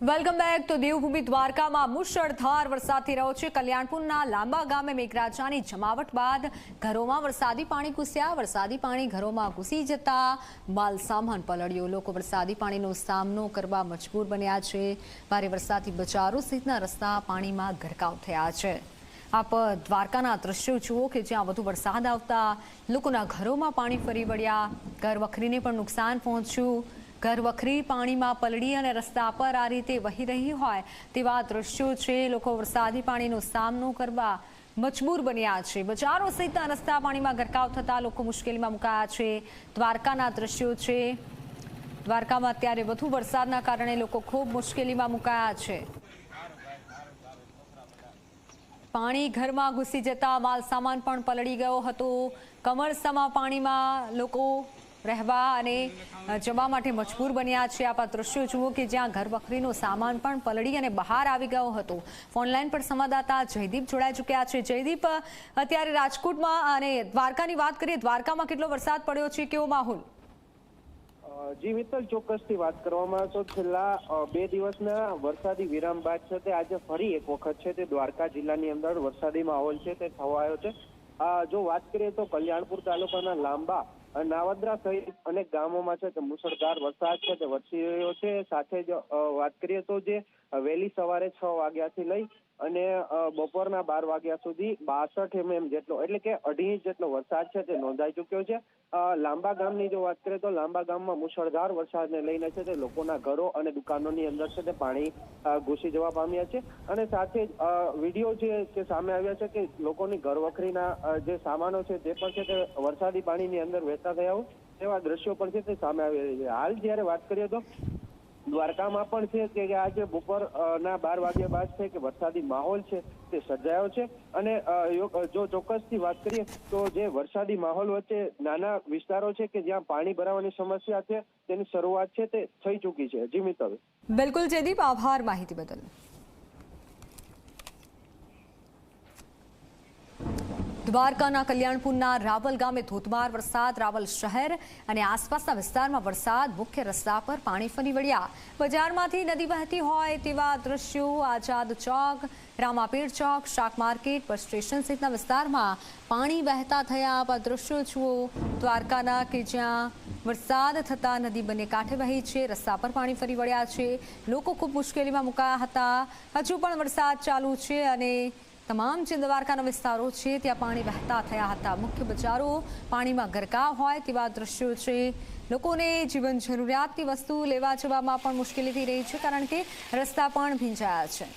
Welcome back. તો દેવભૂમિ દ્વારકામાં મુશળધાર વરસાદ થઈ રહ્યો છે। કલ્યાણપુરના લાંબા ગામે મેઘરાજાની જમાવટ બાદ ઘરોમાં વરસાદી પાણી ઘૂસ્યા। વરસાદી પાણી ઘરોમાં ઘૂસી જતા માલસામાન પલળ્યો। લોકો વરસાદી પાણીનો સામનો કરવા મજબૂર બન્યા છે। ભારે વરસાદથી બજારો સહિતના રસ્તા પાણીમાં ગરકાવ થયા છે। આપ દ્વારકાના દ્રશ્યો જુઓ કે જ્યાં વધુ વરસાદ આવતા લોકોના ઘરોમાં પાણી ફરી વળ્યા। ઘર વખરીને પણ નુકસાન પહોંચ્યું। ઘર વખરી પાણીમાં પલળી અને રસ્તા પર આ રીતે વહી રહી હોય તેવા દ્રશ્યો છે। લોકો વરસાદી પાણીનો સામનો કરવા મજબૂર બન્યા છે। બજારો સહિતના રસ્તા પાણીમાં ગરકાવ થતા લોકો મુશ્કેલીમાં મુકાયા છે। દ્વારકાના દ્રશ્યો છે। દ્વારકામાં અત્યારે વધુ વરસાદના કારણે લોકો ખૂબ મુશ્કેલીમાં મુકાયા છે। પાણી ઘરમાં ઘૂસી જતા માલસામાન પણ પલળી ગયો હતો। કમરસામાં પાણીમાં લોકો રહેવા અને જવા માટે મજબૂર બન્યા છે। આપ દ્રશ્યો જુઓ કે જ્યાં ઘર વખરીનો સામાન પણ પલળી અને બહાર આવી ગયો હતો। ઓનલાઈન પર સંવાદદાતા જયદીપ જોડાઈ ચૂક્યા છે। જયદીપ, અત્યારે રાજકોટમાં અને દ્વારકાની વાત કરીએ, દ્વારકામાં કેટલો વરસાદ પડ્યો છે, કેવો માહોલ? જી મિત્તલ, ચોક્કસથી વાત કરવામાં તો છેલ્લા 2 દિવસના વરસાદી વિરામ બાદ છે તે આજે ફરી એક વખત છે તે દ્વારકા જિલ્લાની અંદર વરસાદી માહોલ છે તે થવાયો છે। જો વાત કરીએ તો કલ્યાણપુર તાલુકાના લાંબા નાવદ્રા સહિત અનેક ગામોમાં છે તે મુશળધાર વરસાદ છે તે વરસી રહ્યો છે। સાથે જ વાત કરીએ તો જે વહેલી સવારે 6 વાગ્યાથી લઈ અને બપોરના 12 વાગ્યા સુધી 62 mm જેટલો એટલે કે 2.5 ઇંચ જેટલો વરસાદ છે તે નોંધાઈ ચૂક્યો છે। લાંબા ગામની જો વાત કરીએ તો લાંબા ગામમાં મુશળધાર વરસાદને લઈને છે તે લોકોના ઘરો અને દુકાનોની અંદર છે તે પાણી ઘૂસી જવા પામ્યા છે। અને સાથે જ વિડીયો જે સામે આવ્યા છે કે લોકોની ઘર વખરીના જે સામાનો છે તે પણ છે તે વરસાદી પાણીની અંદર વહેતા થયા હોય તેવા દ્રશ્યો પણ છે તે સામે આવી રહ્યા છે। હાલ જ્યારે વાત કરીએ તો દ્વારકામાં પણ છે કે આજે બપોરના 12 વાગ્યા બાદ છે કે વરસાદી માહોલ છે તે સર્જાયો છે। અને જો ચોક્કસથી વાત કરીએ તો જે વરસાદી માહોલ વચ્ચે નાના વિસ્તારો છે કે જ્યાં પાણી ભરાવાની સમસ્યા છે તેની શરૂઆત છે તે થઈ ચૂકી છે। જી મિત્તલ। બિલકુલ જયદીપ, આભાર માહિતી બદલ। દ્વારકાના કલ્યાણપુરના રાવલ ગામે ધોધમાર વરસાદ। રાવલ શહેર અને આસપાસના વિસ્તારમાં વરસાદ, મુખ્ય રસ્તા પર પાણી ફરી વળ્યા। બજારમાંથી નદી વહેતી હોય તેવા દ્રશ્યો। આઝાદ ચોક, રામાપીર ચોક, શાક માર્કેટ, બસ સ્ટેશન સહિતના વિસ્તારમાં પાણી વહેતા થયા। આ દ્રશ્યો જુઓ દ્વારકાના કે જ્યાં વરસાદ થતા નદી બંને કાંઠે વહી છે। રસ્તા પર પાણી ફરી વળ્યા છે। લોકો ખૂબ મુશ્કેલીમાં મુકાયા હતા। હજુ પણ વરસાદ ચાલુ છે અને તમામ જે દ્વારકાના વિસ્તારો છે ત્યાં પાણી વહેતા થયા હતા। મુખ્ય બજારો પાણીમાં ગરકાવ હોય તેવા દ્રશ્યો છે। લોકોને જીવન જરૂરિયાતની વસ્તુ લેવા જવામાં પણ મુશ્કેલી થઈ રહી છે કારણ કે રસ્તા પણ ભીંજાયા છે।